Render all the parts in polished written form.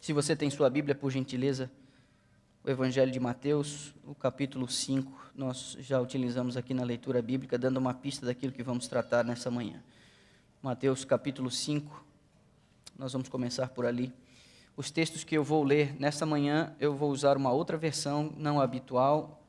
Se você tem sua Bíblia, por gentileza, o Evangelho de Mateus, o capítulo 5, nós já utilizamos aqui na leitura bíblica, dando uma pista daquilo que vamos tratar nessa manhã. Mateus capítulo 5, nós vamos começar por ali. Os textos que eu vou ler nessa manhã, eu vou usar uma outra versão, não habitual,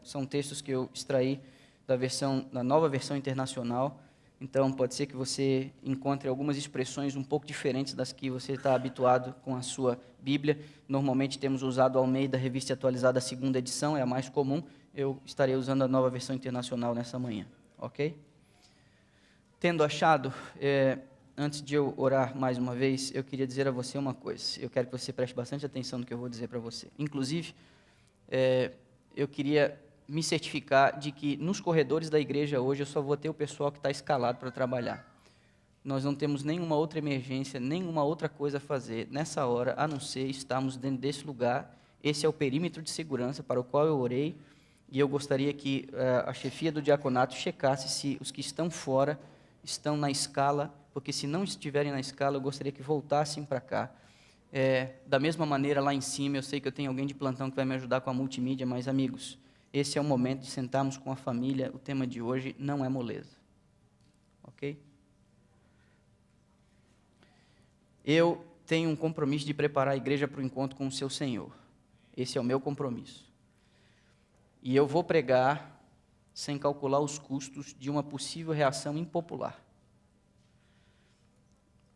são textos que eu extraí da nova versão internacional. Então, pode ser que você encontre algumas expressões um pouco diferentes das que você está habituado com a sua Bíblia. Normalmente temos usado Almeida, Revista Atualizada, a segunda edição, é a mais comum. Eu estarei usando a nova versão internacional nessa manhã, ok? Tendo achado, antes de eu orar mais uma vez, eu queria dizer a você uma coisa. Eu quero que você preste bastante atenção no que eu vou dizer para você. Inclusive, eu queria me certificar de que nos corredores da igreja hoje eu só vou ter o pessoal que está escalado para trabalhar. Nós não temos nenhuma outra emergência, nenhuma outra coisa a fazer nessa hora, a não ser estarmos dentro desse lugar. Esse é o perímetro de segurança para o qual eu orei, e eu gostaria que a chefia do diaconato checasse se os que estão fora estão na escala, porque se não estiverem na escala, eu gostaria que voltassem para cá. Da mesma maneira, lá em cima, eu sei que eu tenho alguém de plantão que vai me ajudar com a multimídia, mas, amigos, esse é o momento de sentarmos com a família. O tema de hoje não é moleza. Ok? Eu tenho um compromisso de preparar a igreja para o encontro com o seu Senhor. Esse é o meu compromisso. E eu vou pregar sem calcular os custos de uma possível reação impopular.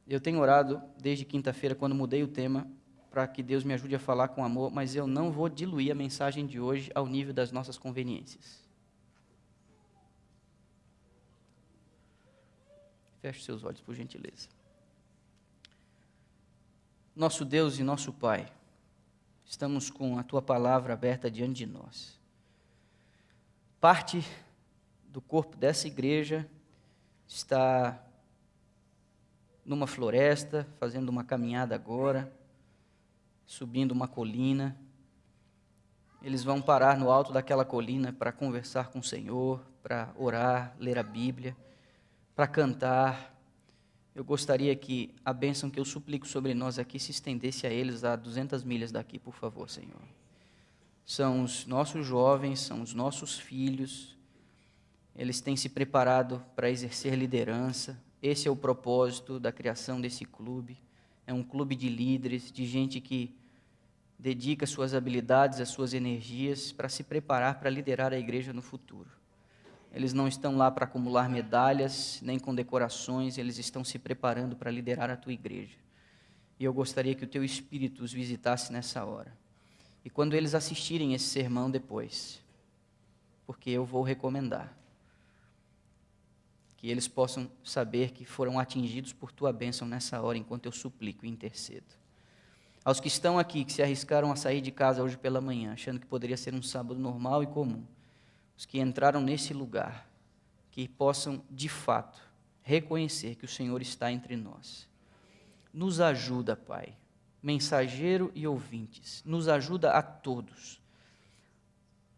Eu tenho orado desde quinta-feira, quando mudei o tema, para que Deus me ajude a falar com amor, mas eu não vou diluir a mensagem de hoje ao nível das nossas conveniências. Feche seus olhos, por gentileza. Nosso Deus e nosso Pai, estamos com a Tua palavra aberta diante de nós. Parte do corpo dessa igreja está numa floresta, fazendo uma caminhada agora, subindo uma colina. Eles vão parar no alto daquela colina para conversar com o Senhor, para orar, ler a Bíblia, para cantar. Eu gostaria que a bênção que eu suplico sobre nós aqui se estendesse a eles a 200 milhas daqui, por favor, Senhor. São os nossos jovens, são os nossos filhos. Eles têm se preparado para exercer liderança. Esse é o propósito da criação desse clube. É um clube de líderes, de gente que dedica suas habilidades, as suas energias para se preparar para liderar a igreja no futuro. Eles não estão lá para acumular medalhas, nem condecorações, eles estão se preparando para liderar a tua igreja. E eu gostaria que o teu Espírito os visitasse nessa hora. E quando eles assistirem esse sermão depois, porque eu vou recomendar, que eles possam saber que foram atingidos por tua bênção nessa hora, enquanto eu suplico e intercedo. Aos que estão aqui, que se arriscaram a sair de casa hoje pela manhã, achando que poderia ser um sábado normal e comum, os que entraram nesse lugar, que possam, de fato, reconhecer que o Senhor está entre nós. Nos ajuda, Pai, mensageiro e ouvintes, nos ajuda a todos.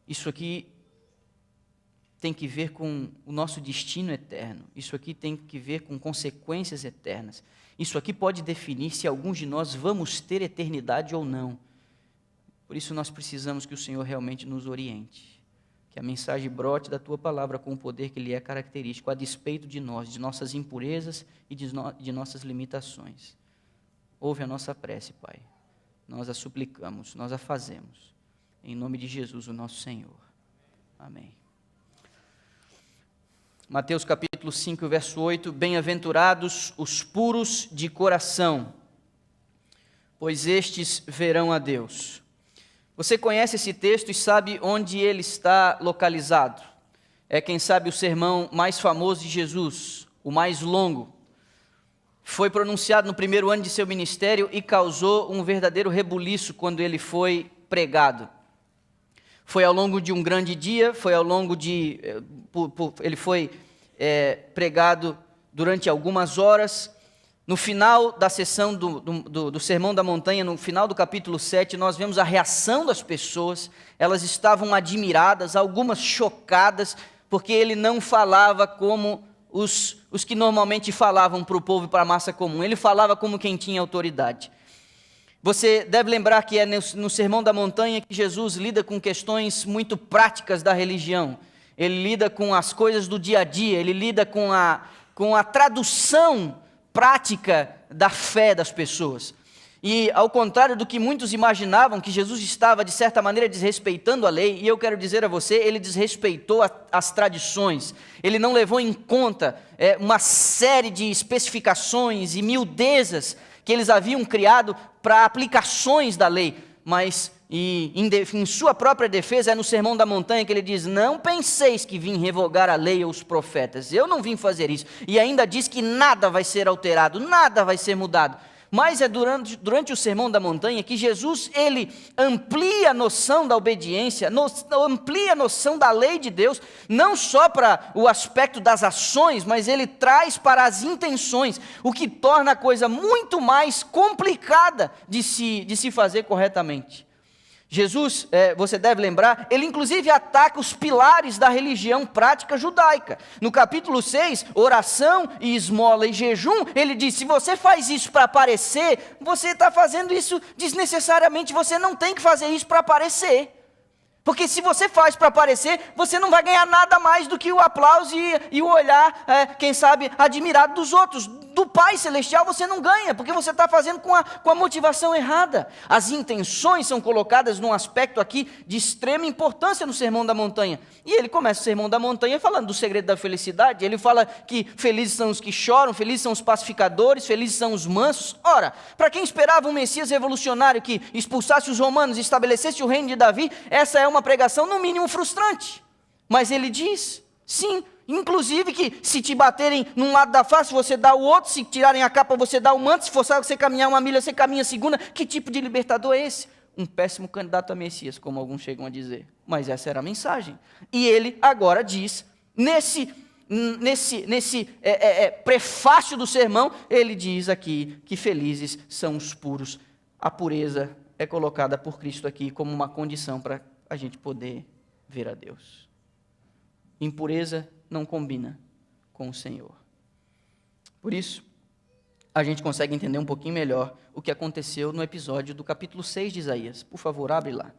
Isso aqui tem que ver com o nosso destino eterno. Isso aqui tem que ver com consequências eternas. Isso aqui pode definir se alguns de nós vamos ter eternidade ou não. Por isso nós precisamos que o Senhor realmente nos oriente. Que a mensagem brote da Tua palavra com o poder que lhe é característico, a despeito de nós, de nossas impurezas e de nossas limitações. Ouve a nossa prece, Pai. Nós a suplicamos, nós a fazemos. Em nome de Jesus, o nosso Senhor. Amém. Mateus capítulo 5, verso 8, bem-aventurados os puros de coração, pois estes verão a Deus. Você conhece esse texto e sabe onde ele está localizado. É, quem sabe, o sermão mais famoso de Jesus, o mais longo. Foi pronunciado no primeiro ano de seu ministério e causou um verdadeiro rebuliço quando ele foi pregado. Foi ao longo de um grande dia, ele foi pregado durante algumas horas. No final da sessão do Sermão da Montanha, no final do capítulo 7, nós vemos a reação das pessoas. Elas estavam admiradas, algumas chocadas, porque ele não falava como os que normalmente falavam para o povo e para a massa comum. Ele falava como quem tinha autoridade. Você deve lembrar que é no Sermão da Montanha que Jesus lida com questões muito práticas da religião. Ele lida com as coisas do dia a dia, ele lida com a tradução prática da fé das pessoas. E ao contrário do que muitos imaginavam, que Jesus estava de certa maneira desrespeitando a lei, e eu quero dizer a você, ele desrespeitou as tradições, ele não levou em conta uma série de especificações e miudezas que eles haviam criado para aplicações da lei, mas em sua própria defesa, é no Sermão da Montanha que ele diz: não penseis que vim revogar a lei ou os profetas, eu não vim fazer isso, e ainda diz que nada vai ser alterado, nada vai ser mudado. Mas é durante o Sermão da Montanha que Jesus, ele amplia a noção da obediência, amplia a noção da lei de Deus, não só para o aspecto das ações, mas ele traz para as intenções, o que torna a coisa muito mais complicada de se fazer corretamente. Jesus, você deve lembrar, ele inclusive ataca os pilares da religião prática judaica. No capítulo 6, oração e esmola e jejum, ele diz: se você faz isso para aparecer, você está fazendo isso desnecessariamente, você não tem que fazer isso para aparecer. Porque se você faz para aparecer, você não vai ganhar nada mais do que o aplauso e o olhar, quem sabe, admirado dos outros. Do Pai Celestial você não ganha, porque você está fazendo com a motivação errada. As intenções são colocadas num aspecto aqui de extrema importância no Sermão da Montanha. E ele começa o Sermão da Montanha falando do segredo da felicidade. Ele fala que felizes são os que choram, felizes são os pacificadores, felizes são os mansos. Ora, para quem esperava um Messias revolucionário que expulsasse os romanos e estabelecesse o reino de Davi, essa é uma pregação no mínimo frustrante. Mas ele diz, sim, inclusive que se te baterem num lado da face, você dá o outro, se tirarem a capa, você dá o manto, se for você caminhar uma milha, você caminha a segunda. Que tipo de libertador é esse? Um péssimo candidato a Messias, como alguns chegam a dizer. Mas essa era a mensagem. E ele agora diz, nesse prefácio do sermão, ele diz aqui que felizes são os puros. A pureza é colocada por Cristo aqui como uma condição para a gente poder ver a Deus. Impureza não combina com o Senhor. Por isso, a gente consegue entender um pouquinho melhor o que aconteceu no episódio do capítulo 6 de Isaías. Por favor, abre lá.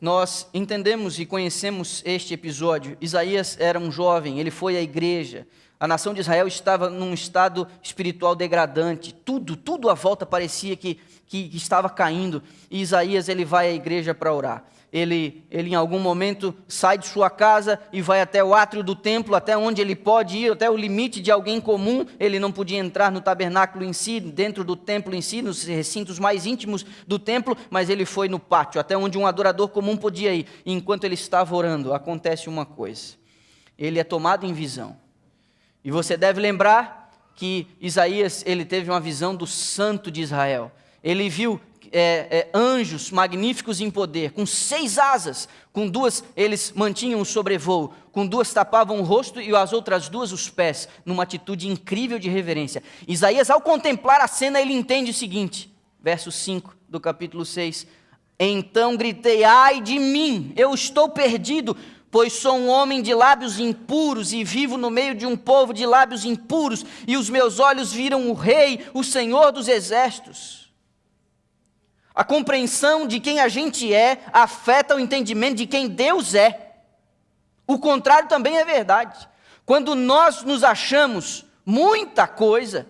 Nós entendemos e conhecemos este episódio. Isaías era um jovem, ele foi à igreja. A nação de Israel estava num estado espiritual degradante. Tudo à volta parecia que estava caindo. E Isaías, ele vai à igreja para orar. Ele em algum momento sai de sua casa e vai até o átrio do templo, até onde ele pode ir, até o limite de alguém comum. Ele não podia entrar no tabernáculo em si, dentro do templo em si, nos recintos mais íntimos do templo, mas ele foi no pátio, até onde um adorador comum podia ir. E enquanto ele estava orando, acontece uma coisa. Ele é tomado em visão. E você deve lembrar que Isaías, ele teve uma visão do Santo de Israel. Ele viu anjos magníficos em poder, com 6 asas, com 2 eles mantinham o sobrevoo, com 2 tapavam o rosto e as outras 2 os pés, numa atitude incrível de reverência. Isaías, ao contemplar a cena, ele entende o seguinte, verso 5 do capítulo 6, então gritei, ai de mim, eu estou perdido, pois sou um homem de lábios impuros e vivo no meio de um povo de lábios impuros, e os meus olhos viram o Rei, o Senhor dos Exércitos. A compreensão de quem a gente é afeta o entendimento de quem Deus é. O contrário também é verdade. Quando nós nos achamos muita coisa,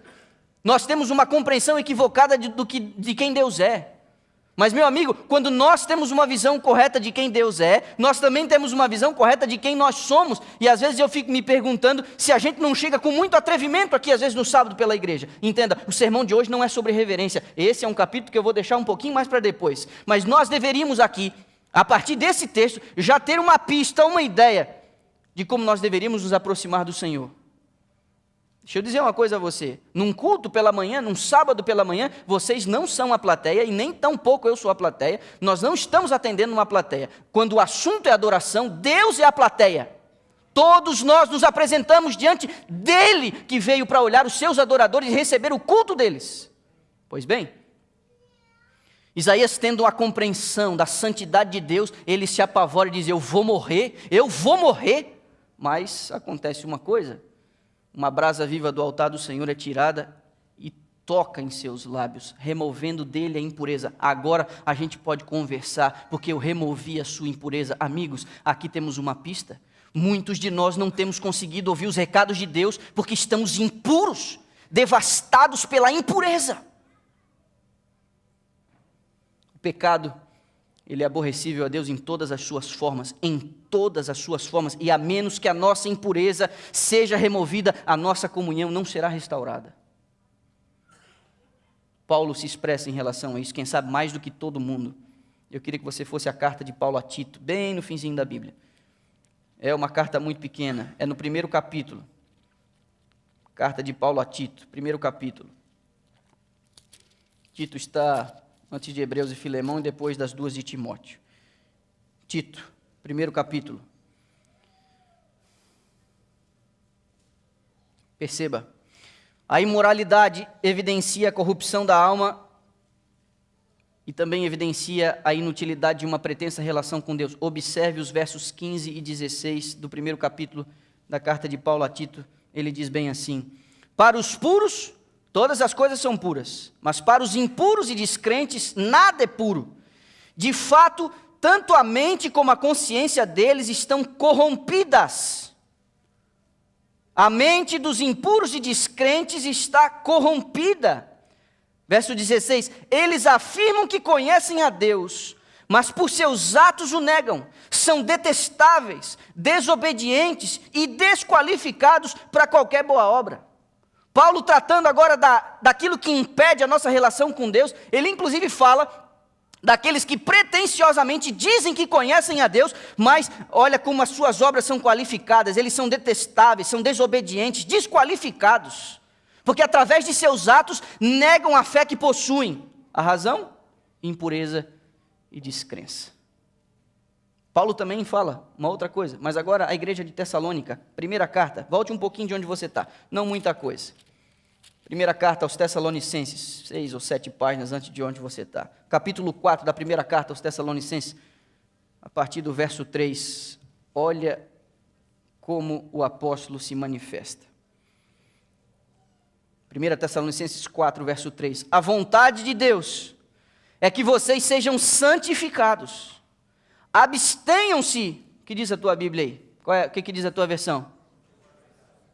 nós temos uma compreensão equivocada de quem Deus é. Mas, meu amigo, quando nós temos uma visão correta de quem Deus é, nós também temos uma visão correta de quem nós somos. E às vezes eu fico me perguntando se a gente não chega com muito atrevimento aqui, às vezes no sábado pela igreja. Entenda, o sermão de hoje não é sobre reverência. Esse é um capítulo que eu vou deixar um pouquinho mais para depois. Mas nós deveríamos aqui, a partir desse texto, já ter uma pista, uma ideia de como nós deveríamos nos aproximar do Senhor. Deixa eu dizer uma coisa a você, num culto pela manhã, num sábado pela manhã, vocês não são a plateia e nem tampouco eu sou a plateia, nós não estamos atendendo uma plateia. Quando o assunto é adoração, Deus é a plateia. Todos nós nos apresentamos diante dele que veio para olhar os seus adoradores e receber o culto deles. Pois bem, Isaías, tendo a compreensão da santidade de Deus, ele se apavora e diz, eu vou morrer, mas acontece uma coisa, uma brasa viva do altar do Senhor é tirada e toca em seus lábios, removendo dele a impureza. Agora a gente pode conversar, porque eu removi a sua impureza. Amigos, aqui temos uma pista. Muitos de nós não temos conseguido ouvir os recados de Deus, porque estamos impuros, devastados pela impureza. O pecado, ele é aborrecível a Deus em todas as suas formas, e a menos que a nossa impureza seja removida, a nossa comunhão não será restaurada. Paulo se expressa em relação a isso, quem sabe mais do que todo mundo. Eu queria que você fosse a carta de Paulo a Tito, bem no finzinho da Bíblia. É uma carta muito pequena, é no primeiro capítulo. Carta de Paulo a Tito, primeiro capítulo. Tito está antes de Hebreus e Filemão e depois das duas de Timóteo. Tito, primeiro capítulo. Perceba, a imoralidade evidencia a corrupção da alma e também evidencia a inutilidade de uma pretensa relação com Deus. Observe os versos 15 e 16 do primeiro capítulo da carta de Paulo a Tito. Ele diz bem assim: para os puros, todas as coisas são puras, mas para os impuros e descrentes, nada é puro. De fato, tanto a mente como a consciência deles estão corrompidas. A mente dos impuros e descrentes está corrompida. Verso 16, eles afirmam que conhecem a Deus, mas por seus atos o negam, são detestáveis, desobedientes e desqualificados para qualquer boa obra. Paulo, tratando agora daquilo que impede a nossa relação com Deus, ele inclusive fala daqueles que pretensiosamente dizem que conhecem a Deus, mas olha como as suas obras são qualificadas, eles são detestáveis, são desobedientes, desqualificados, porque através de seus atos negam a fé que possuem. A razão? Impureza e descrença. Paulo também fala uma outra coisa, mas agora a igreja de Tessalônica, primeira carta, volte um pouquinho de onde você está, não muita coisa. Primeira carta aos Tessalonicenses, 6 ou 7 páginas antes de onde você está. Capítulo 4 da primeira carta aos Tessalonicenses, a partir do verso 3, olha como o apóstolo se manifesta. 1 Tessalonicenses 4, verso 3, a vontade de Deus é que vocês sejam santificados, abstenham-se, que diz a tua Bíblia aí? O que diz a tua versão?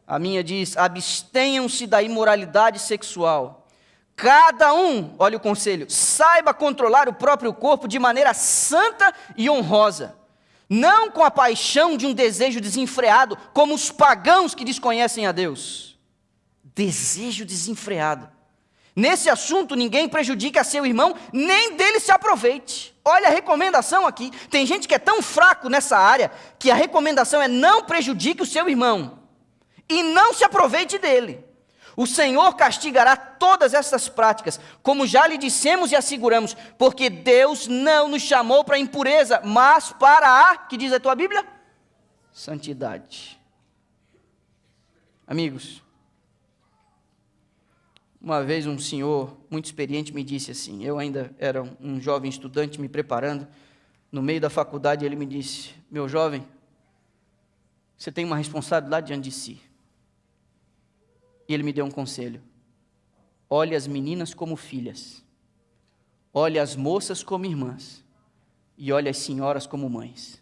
A minha diz, abstenham-se da imoralidade sexual. Cada um, olha o conselho, saiba controlar o próprio corpo de maneira santa e honrosa, não com a paixão de um desejo desenfreado, como os pagãos que desconhecem a Deus. Desejo desenfreado. Nesse assunto, ninguém prejudique a seu irmão, nem dele se aproveite. Olha a recomendação aqui. Tem gente que é tão fraco nessa área, que a recomendação é não prejudique o seu irmão. E não se aproveite dele. O Senhor castigará todas essas práticas, como já lhe dissemos e asseguramos, porque Deus não nos chamou para a impureza, mas para a, que diz a tua Bíblia? Santidade. Amigos, uma vez um senhor muito experiente me disse assim, eu ainda era um jovem estudante me preparando, no meio da faculdade ele me disse, meu jovem, você tem uma responsabilidade diante de si. E ele me deu um conselho, olhe as meninas como filhas, olhe as moças como irmãs, e olhe as senhoras como mães.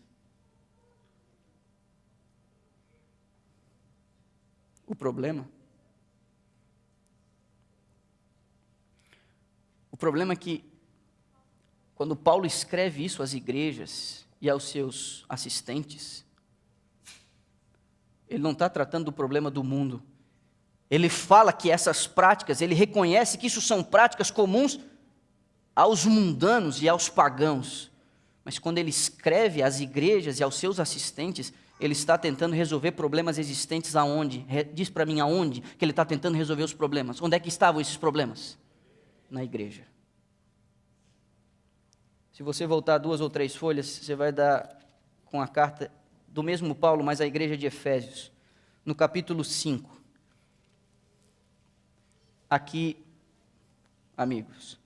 O problema é que, quando Paulo escreve isso às igrejas e aos seus assistentes, ele não está tratando do problema do mundo. Ele fala que essas práticas, ele reconhece que isso são práticas comuns aos mundanos e aos pagãos. Mas quando ele escreve às igrejas e aos seus assistentes, ele está tentando resolver problemas existentes aonde? Diz para mim aonde que ele está tentando resolver os problemas. Onde é que estavam esses problemas? Na igreja. Se você voltar 2 ou 3 folhas, você vai dar com a carta do mesmo Paulo, mas à igreja de Efésios, no capítulo 5. Aqui, amigos,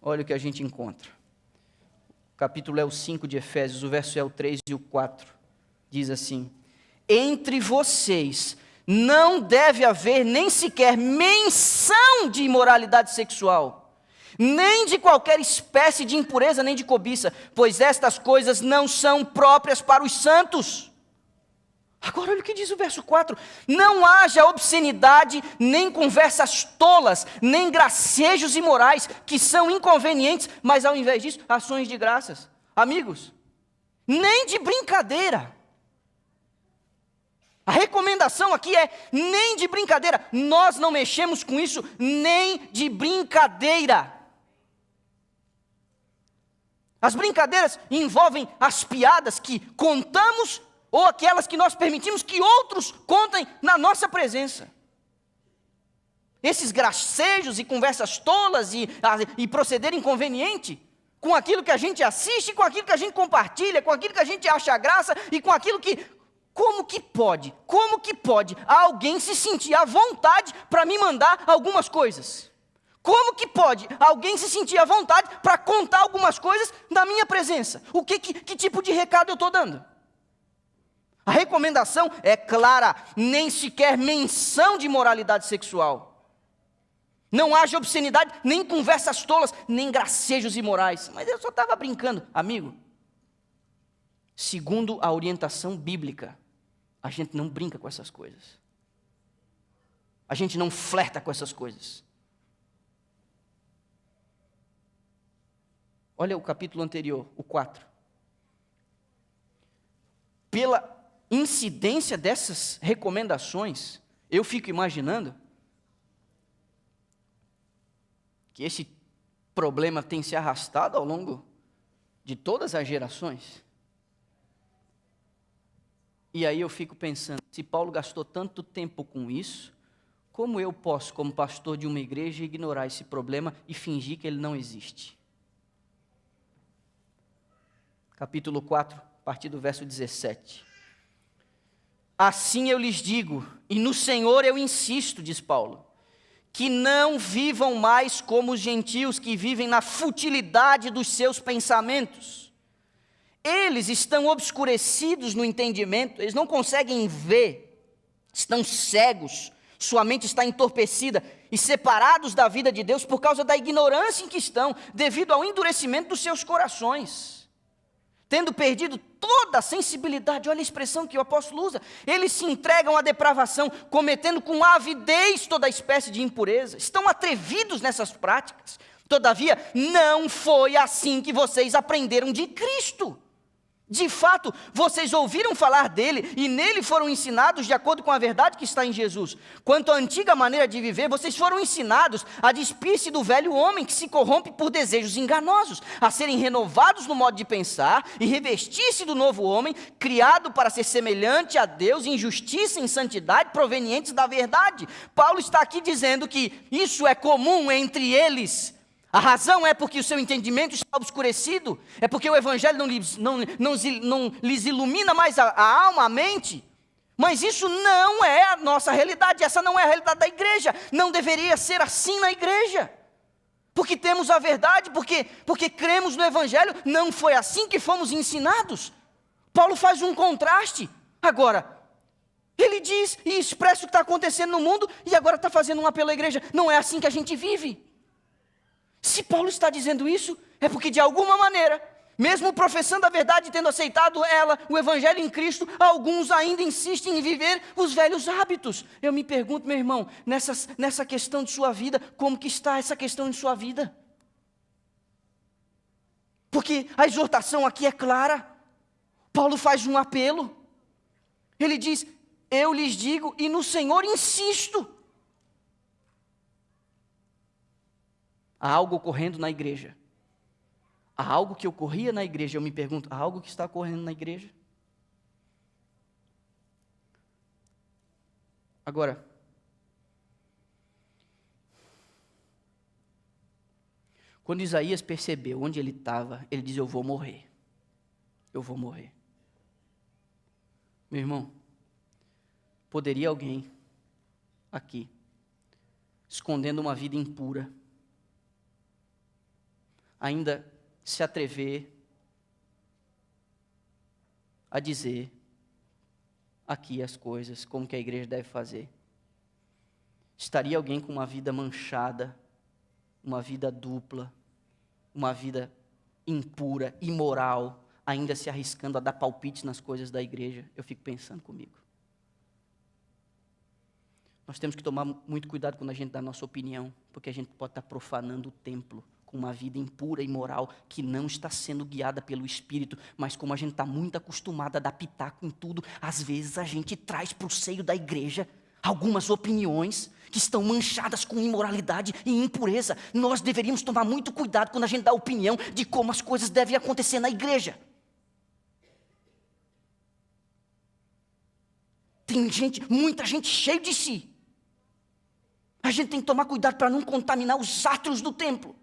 olha o que a gente encontra. O capítulo é o 5 de Efésios, o verso é o 3 e o 4. Diz assim, entre vocês não deve haver nem sequer menção de imoralidade sexual, nem de qualquer espécie de impureza, nem de cobiça, pois estas coisas não são próprias para os santos. Agora olha o que diz o verso 4, não haja obscenidade, nem conversas tolas, nem gracejos imorais, que são inconvenientes, mas ao invés disso, ações de graças. Amigos, nem de brincadeira. A recomendação aqui é nem de brincadeira, nós não mexemos com isso, nem de brincadeira. As brincadeiras envolvem as piadas que contamos ou aquelas que nós permitimos que outros contem na nossa presença. Esses gracejos e conversas tolas e proceder inconveniente com aquilo que a gente assiste, com aquilo que a gente compartilha, com aquilo que a gente acha graça e com aquilo que... Como que pode alguém se sentir à vontade para me mandar algumas coisas? Como que pode alguém se sentir à vontade para contar algumas coisas na minha presença? Que tipo de recado eu estou dando? A recomendação é clara, nem sequer menção de imoralidade sexual. Não haja obscenidade, nem conversas tolas, nem gracejos imorais. Mas eu só estava brincando. Amigo, segundo a orientação bíblica, a gente não brinca com essas coisas. A gente não flerta com essas coisas. Olha o capítulo anterior, o 4. Pela incidência dessas recomendações, eu fico imaginando que esse problema tem se arrastado ao longo de todas as gerações. E aí eu fico pensando, se Paulo gastou tanto tempo com isso, como eu posso, como pastor de uma igreja, ignorar esse problema e fingir que ele não existe? Capítulo 4, a partir do verso 17. Assim eu lhes digo, e no Senhor eu insisto, diz Paulo, que não vivam mais como os gentios que vivem na futilidade dos seus pensamentos. Eles estão obscurecidos no entendimento, eles não conseguem ver, estão cegos, sua mente está entorpecida e separados da vida de Deus por causa da ignorância em que estão, devido ao endurecimento dos seus corações. Tendo perdido toda a sensibilidade, olha a expressão que o apóstolo usa, eles se entregam à depravação, cometendo com avidez toda espécie de impureza, estão atrevidos nessas práticas. Todavia, não foi assim que vocês aprenderam de Cristo. De fato, vocês ouviram falar dele e nele foram ensinados de acordo com a verdade que está em Jesus. Quanto à antiga maneira de viver, vocês foram ensinados a despir-se do velho homem que se corrompe por desejos enganosos, a serem renovados no modo de pensar e revestir-se do novo homem, criado para ser semelhante a Deus em justiça e em santidade provenientes da verdade. Paulo está aqui dizendo que isso é comum entre eles. A razão é porque o seu entendimento está obscurecido, é porque o Evangelho não lhes ilumina mais a alma, a mente. Mas isso não é a nossa realidade, essa não é a realidade da igreja, não deveria ser assim na igreja. Porque temos a verdade, porque cremos no Evangelho, não foi assim que fomos ensinados. Paulo faz um contraste. Agora, ele diz e expressa o que está acontecendo no mundo e agora está fazendo um apelo à igreja. Não é assim que a gente vive. Se Paulo está dizendo isso, é porque de alguma maneira, mesmo professando a verdade e tendo aceitado o Evangelho em Cristo, alguns ainda insistem em viver os velhos hábitos. Eu me pergunto, meu irmão, nessa questão de sua vida, como que está essa questão de sua vida? Porque a exortação aqui é clara. Paulo faz um apelo. Ele diz, eu lhes digo e no Senhor insisto. Há algo ocorrendo na igreja. Há algo que ocorria na igreja. Eu me pergunto, há algo que está ocorrendo na igreja? Agora, quando Isaías percebeu onde ele estava, ele diz, eu vou morrer. Eu vou morrer. Meu irmão, poderia alguém aqui, escondendo uma vida impura, ainda se atrever a dizer aqui as coisas, como que a igreja deve fazer. Estaria alguém com uma vida manchada, uma vida dupla, uma vida impura, imoral, ainda se arriscando a dar palpites nas coisas da igreja? Eu fico pensando comigo. Nós temos que tomar muito cuidado quando a gente dá a nossa opinião, porque a gente pode estar profanando o templo com uma vida impura e imoral que não está sendo guiada pelo Espírito, mas como a gente está muito acostumado a dar pitaco em tudo, às vezes a gente traz para o seio da igreja algumas opiniões que estão manchadas com imoralidade e impureza. Nós deveríamos tomar muito cuidado quando a gente dá opinião de como as coisas devem acontecer na igreja. Tem muita gente cheia de si. A gente tem que tomar cuidado para não contaminar os átrios do templo.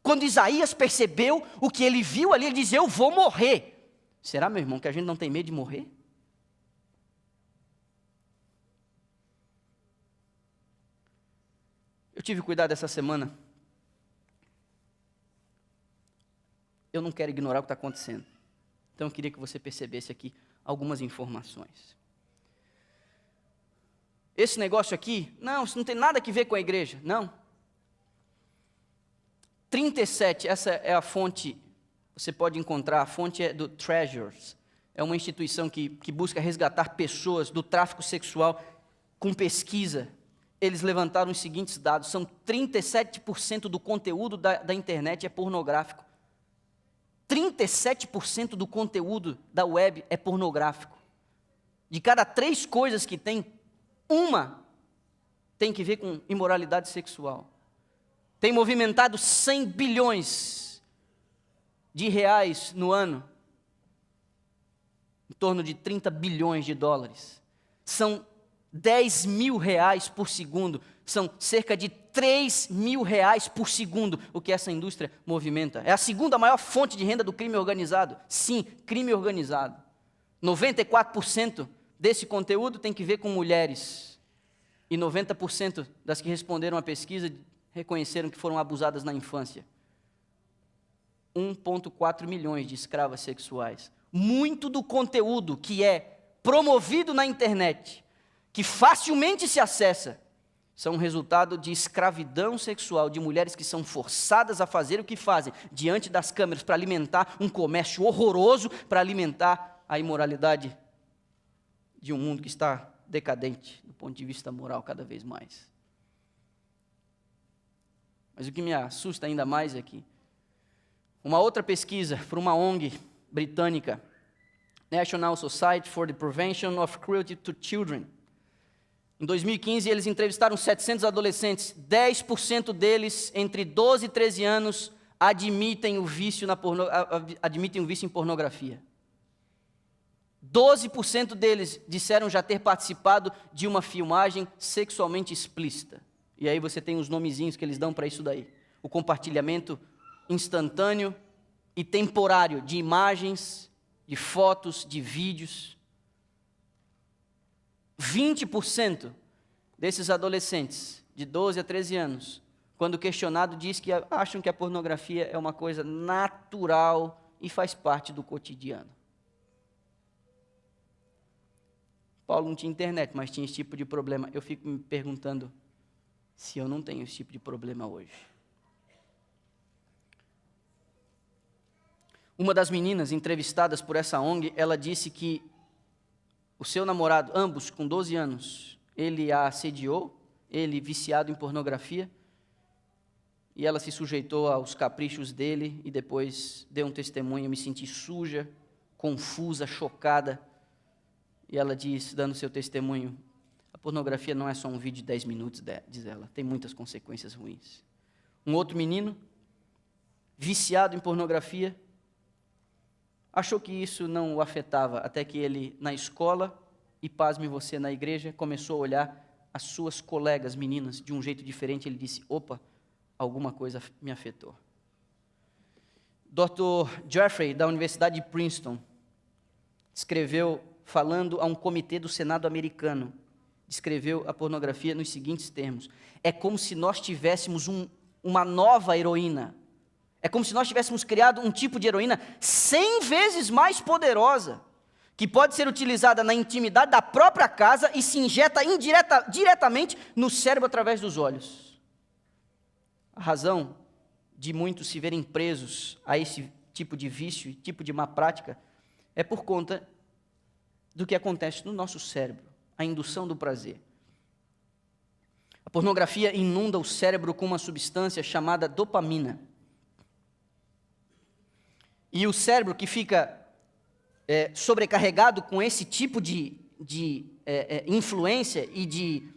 Quando Isaías percebeu o que ele viu ali, ele dizia: eu vou morrer. Será, meu irmão, que a gente não tem medo de morrer? Eu tive cuidado essa semana. Eu não quero ignorar o que está acontecendo. Então eu queria que você percebesse aqui algumas informações. Esse negócio aqui, não, isso não tem nada a ver com a igreja, não. 37, essa é a fonte, você pode encontrar, a fonte é do Treasures. É uma instituição que busca resgatar pessoas do tráfico sexual com pesquisa. Eles levantaram os seguintes dados: são 37% do conteúdo da internet é pornográfico. 37% do conteúdo da web é pornográfico. De cada 3 coisas que tem, uma tem que ver com imoralidade sexual. Tem movimentado 100 bilhões de reais no ano, em torno de 30 bilhões de dólares. São 10 mil reais por segundo, são cerca de 3 mil reais por segundo o que essa indústria movimenta. É a segunda maior fonte de renda do crime organizado. Sim, crime organizado. 94% desse conteúdo tem que ver com mulheres. E 90% das que responderam à pesquisa reconheceram que foram abusadas na infância. 1,4 milhões de escravas sexuais. Muito do conteúdo que é promovido na internet, que facilmente se acessa, são resultado de escravidão sexual, de mulheres que são forçadas a fazer o que fazem diante das câmeras para alimentar um comércio horroroso, para alimentar a imoralidade de um mundo que está decadente do ponto de vista moral cada vez mais. Mas o que me assusta ainda mais é que uma outra pesquisa por uma ONG britânica, National Society for the Prevention of Cruelty to Children, em 2015 eles entrevistaram 700 adolescentes, 10% deles entre 12 e 13 anos admitem o vício em pornografia. 12% deles disseram já ter participado de uma filmagem sexualmente explícita. E aí você tem os nomezinhos que eles dão para isso daí. O compartilhamento instantâneo e temporário de imagens, de fotos, de vídeos. 20% desses adolescentes, de 12 a 13 anos, quando questionado, diz que acham que a pornografia é uma coisa natural e faz parte do cotidiano. Paulo não tinha internet, mas tinha esse tipo de problema. Eu fico me perguntando se eu não tenho esse tipo de problema hoje. Uma das meninas entrevistadas por essa ONG, ela disse que o seu namorado, ambos com 12 anos, ele a assediou, ele viciado em pornografia, e ela se sujeitou aos caprichos dele e depois deu um testemunho. Eu me senti suja, confusa, chocada. E ela diz, dando seu testemunho: a pornografia não é só um vídeo de 10 minutos, diz ela, tem muitas consequências ruins. Um outro menino, viciado em pornografia, achou que isso não o afetava, até que ele, na escola, e pasme você, na igreja, começou a olhar as suas colegas meninas de um jeito diferente. Ele disse: opa, alguma coisa me afetou. Dr. Jeffrey, da Universidade de Princeton, escreveu, falando a um comitê do Senado americano, descreveu a pornografia nos seguintes termos: é como se nós tivéssemos uma nova heroína. É como se nós tivéssemos criado um tipo de heroína 100 vezes mais poderosa, que pode ser utilizada na intimidade da própria casa e se injeta diretamente no cérebro através dos olhos. A razão de muitos se verem presos a esse tipo de vício, tipo de má prática, é por conta do que acontece no nosso cérebro, a indução do prazer. A pornografia inunda o cérebro com uma substância chamada dopamina. E o cérebro que fica sobrecarregado com esse tipo de influência e de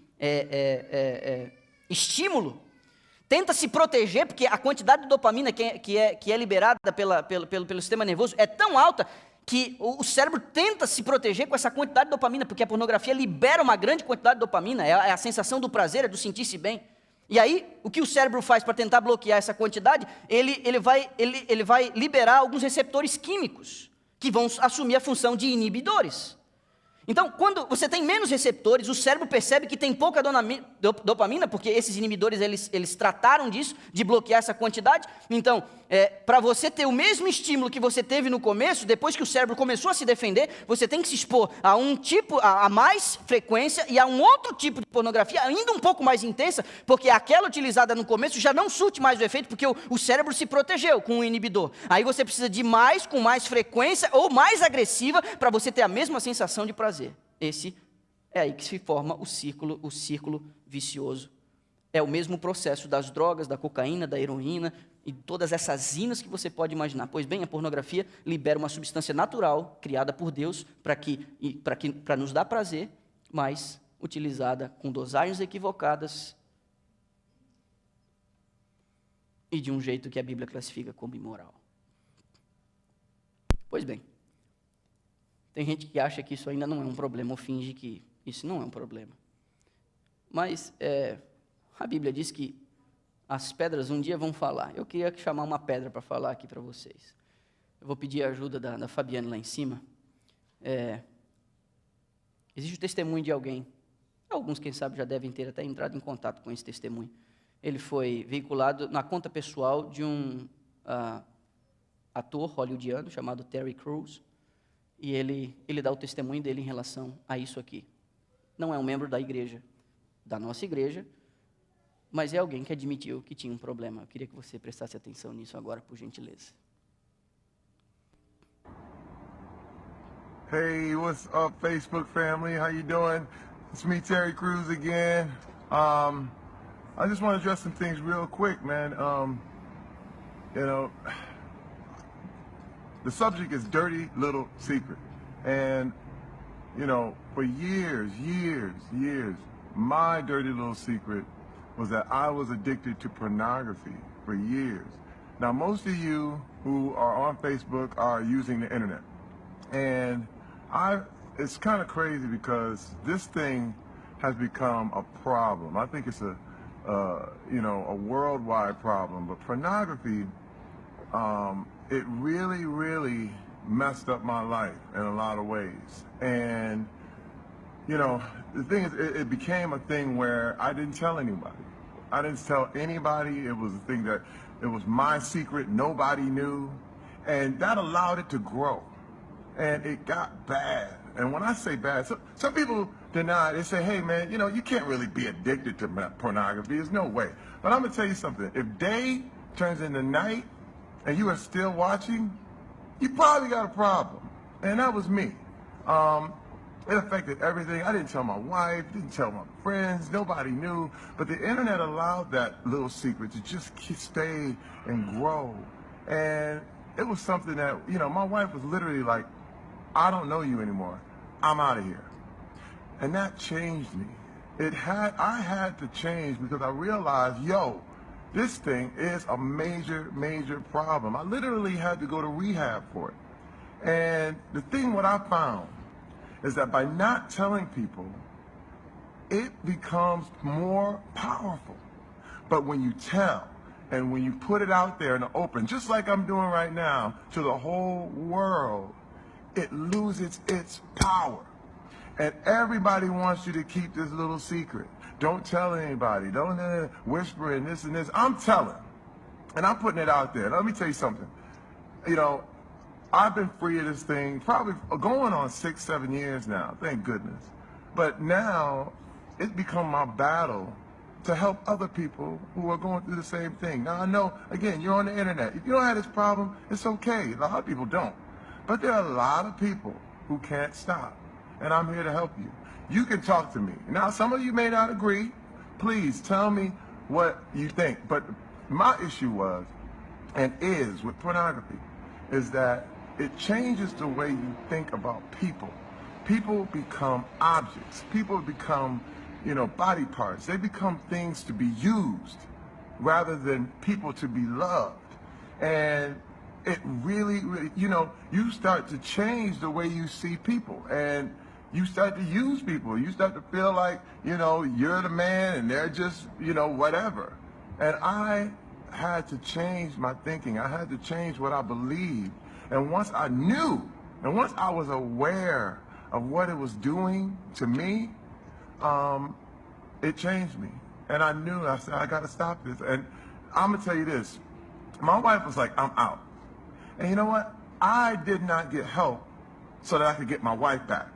estímulo, tenta se proteger, porque a quantidade de dopamina que é liberada pelo sistema nervoso é tão alta que o cérebro tenta se proteger com essa quantidade de dopamina, porque a pornografia libera uma grande quantidade de dopamina, é a sensação do prazer, é do sentir-se bem. E aí, o que o cérebro faz para tentar bloquear essa quantidade? Ele vai liberar alguns receptores químicos, que vão assumir a função de inibidores. Então, quando você tem menos receptores, o cérebro percebe que tem pouca dopamina, porque esses inibidores, eles trataram disso, de bloquear essa quantidade. Então, para você ter o mesmo estímulo que você teve no começo, depois que o cérebro começou a se defender, você tem que se expor a um tipo, a mais frequência e a um outro tipo de pornografia, ainda um pouco mais intensa, porque aquela utilizada no começo já não surte mais o efeito, porque o cérebro se protegeu com o inibidor. Aí você precisa de mais, com mais frequência ou mais agressiva, para você ter a mesma sensação de prazer. Esse é aí que se forma o círculo vicioso. É o mesmo processo das drogas, da cocaína, da heroína e todas essas inas que você pode imaginar. Pois bem, a pornografia libera uma substância natural, criada por Deus, para nos dar prazer, mas utilizada com dosagens equivocadas e de um jeito que a Bíblia classifica como imoral. Pois bem, tem gente que acha que isso ainda não é um problema, ou finge que isso não é um problema. Mas a Bíblia diz que as pedras um dia vão falar. Eu queria chamar uma pedra para falar aqui para vocês. Eu vou pedir a ajuda da Fabiane lá em cima. Existe o testemunho de alguém. Alguns, quem sabe, já devem ter até entrado em contato com esse testemunho. Ele foi veiculado na conta pessoal de um ator hollywoodiano chamado Terry Crews. E ele dá o testemunho dele em relação a isso aqui. Não é um membro da igreja, da nossa igreja, mas é alguém que admitiu que tinha um problema. Eu queria que você prestasse atenção nisso agora, por gentileza. Hey, what's up, Facebook family? How you doing? It's me, Terry Crews again. I just want to address some things real quick, man. The subject is dirty little secret. And, for years, my dirty little secret was that I was addicted to pornography for years. Now, most of you who are on Facebook are using the internet. And it's kind of crazy because this thing has become a problem. I think it's a worldwide problem. But pornography, it really, really messed up my life in a lot of ways. And, the thing is, it became a thing where I didn't tell anybody. I didn't tell anybody. It was a thing that, it was my secret, nobody knew. And that allowed it to grow. And it got bad. And when I say bad, some people deny, they say, hey man, you can't really be addicted to pornography. There's no way. But I'm gonna tell you something. If day turns into night and you are still watching, you probably got a problem. And that was me. It affected everything. I didn't tell my wife, didn't tell my friends, nobody knew. But the internet allowed that little secret to just stay and grow. And it was something that, my wife was literally like, I don't know you anymore. I'm out of here. And that changed me. I had to change because I realized, this thing is a major, major problem. I literally had to go to rehab for it. And the thing what I found is that by not telling people, it becomes more powerful. But when you tell, and when you put it out there in the open, just like I'm doing right now, to the whole world, it loses its power. And everybody wants you to keep this little secret. Don't tell anybody. Don't whisper in this and this. I'm telling. And I'm putting it out there. Let me tell you something. I've been free of this thing probably going on 6, 7 years now, thank goodness. But now it's become my battle to help other people who are going through the same thing. Now I know, again, you're on the internet. If you don't have this problem, it's okay. A lot of people don't. But there are a lot of people who can't stop. And I'm here to help you. You can talk to me. Now, some of you may not agree. Please tell me what you think. But my issue was, and is, with pornography, is that it changes the way you think about people. People become objects. People become, body parts. They become things to be used rather than people to be loved. And it really, you start to change the way you see people. And you start to use people. You start to feel like, you're the man and they're just, whatever. And I had to change my thinking. I had to change what I believed. And once I knew, and once I was aware of what it was doing to me, it changed me. And I knew, I said, I got to stop this. And I'm going to tell you this. My wife was like, I'm out. And you know what? I did not get help so that I could get my wife back.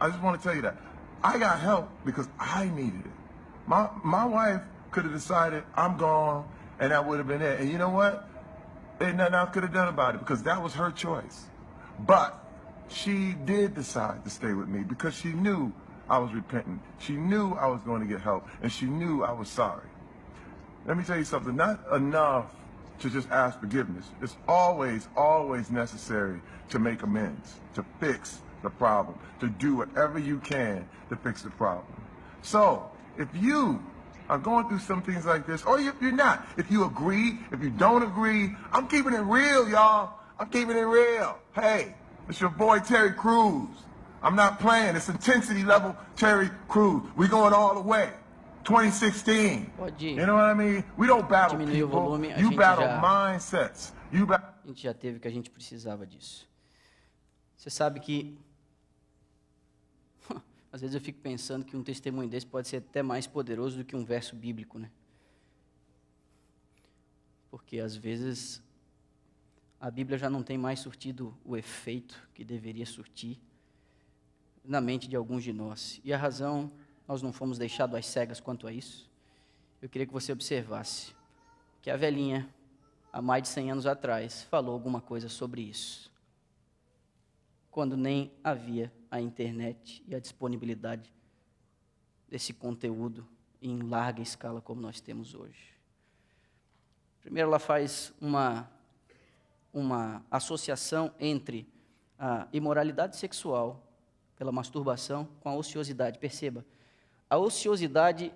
I just want to tell you that. I got help because I needed it. My wife could have decided, I'm gone, and that would have been it. And you know what? Ain't nothing I could have done about it because that was her choice. But she did decide to stay with me because she knew I was repentant. She knew I was going to get help, and she knew I was sorry. Let me tell you something. Not enough to just ask forgiveness. It's always, always necessary to make amends, to fix the problem, to do whatever you can to fix the problem. So, if you are going through some things like this, or if you're not, if you agree, if you don't agree, I'm keeping it real, y'all. I'm keeping it real. Hey, it's your boy Terry Crews. I'm not playing. It's intensity level Terry Crews. We going all the way. 2016. You know what I mean? We don't battle people. You battle mindsets. A gente já teve o que a gente precisava disso. Você sabe que às vezes eu fico pensando que um testemunho desse pode ser até mais poderoso do que um verso bíblico, né? Porque às vezes a Bíblia já não tem mais surtido o efeito que deveria surtir na mente de alguns de nós. E a razão, nós não fomos deixados às cegas quanto a isso. Eu queria que você observasse que a velhinha, há mais de 100 anos atrás, falou alguma coisa sobre isso, quando nem havia a internet e a disponibilidade desse conteúdo em larga escala como nós temos hoje. Primeiro, ela faz uma associação entre a imoralidade sexual pela masturbação com a ociosidade. Perceba, a ociosidade,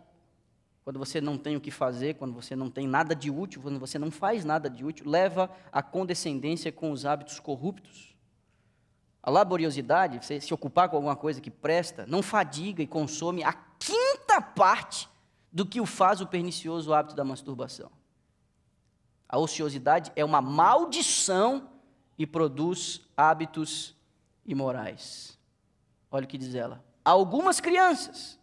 quando você não tem o que fazer, quando você não tem nada de útil, quando você não faz nada de útil, leva à condescendência com os hábitos corruptos. A laboriosidade, você se ocupar com alguma coisa que presta, não fadiga e consome a 1/5 parte do que o faz o pernicioso hábito da masturbação. A ociosidade é uma maldição e produz hábitos imorais. Olha o que diz ela. Algumas crianças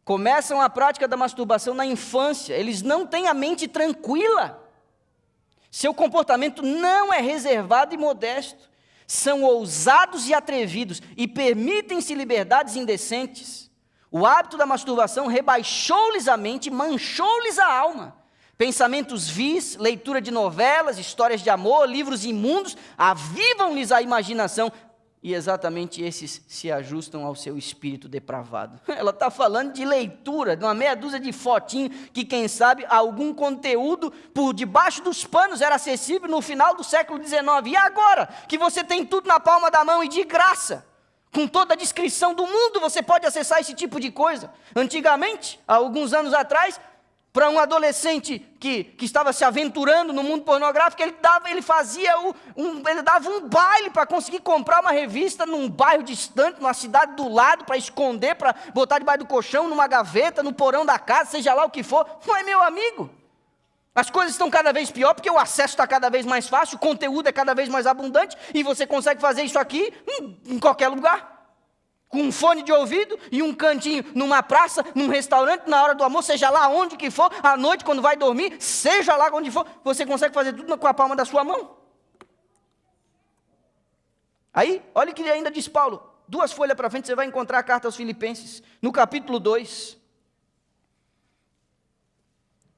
começam a prática da masturbação na infância, eles não têm a mente tranquila. Seu comportamento não é reservado e modesto. São ousados e atrevidos e permitem-se liberdades indecentes. O hábito da masturbação rebaixou-lhes a mente, manchou-lhes a alma. Pensamentos vis, leitura de novelas, histórias de amor, livros imundos, avivam-lhes a imaginação. E exatamente esses se ajustam ao seu espírito depravado. Ela está falando de leitura, de uma meia dúzia de fotinhos, que quem sabe algum conteúdo por debaixo dos panos era acessível no final do século XIX. E agora, que você tem tudo na palma da mão e de graça, com toda a descrição do mundo, você pode acessar esse tipo de coisa. Antigamente, há alguns anos atrás, para um adolescente que estava se aventurando no mundo pornográfico, ele dava um baile para conseguir comprar uma revista num bairro distante, numa cidade do lado, para esconder, para botar debaixo do colchão, numa gaveta, no porão da casa, seja lá o que for. Não é, meu amigo? As coisas estão cada vez pior, porque o acesso está cada vez mais fácil, o conteúdo é cada vez mais abundante, e você consegue fazer isso aqui em qualquer lugar. Com um fone de ouvido e um cantinho numa praça, num restaurante, na hora do almoço, seja lá onde que for, à noite quando vai dormir, seja lá onde for, você consegue fazer tudo com a palma da sua mão. Aí, olha o que ainda diz Paulo. 2 folhas para frente você vai encontrar a carta aos Filipenses, no capítulo 2.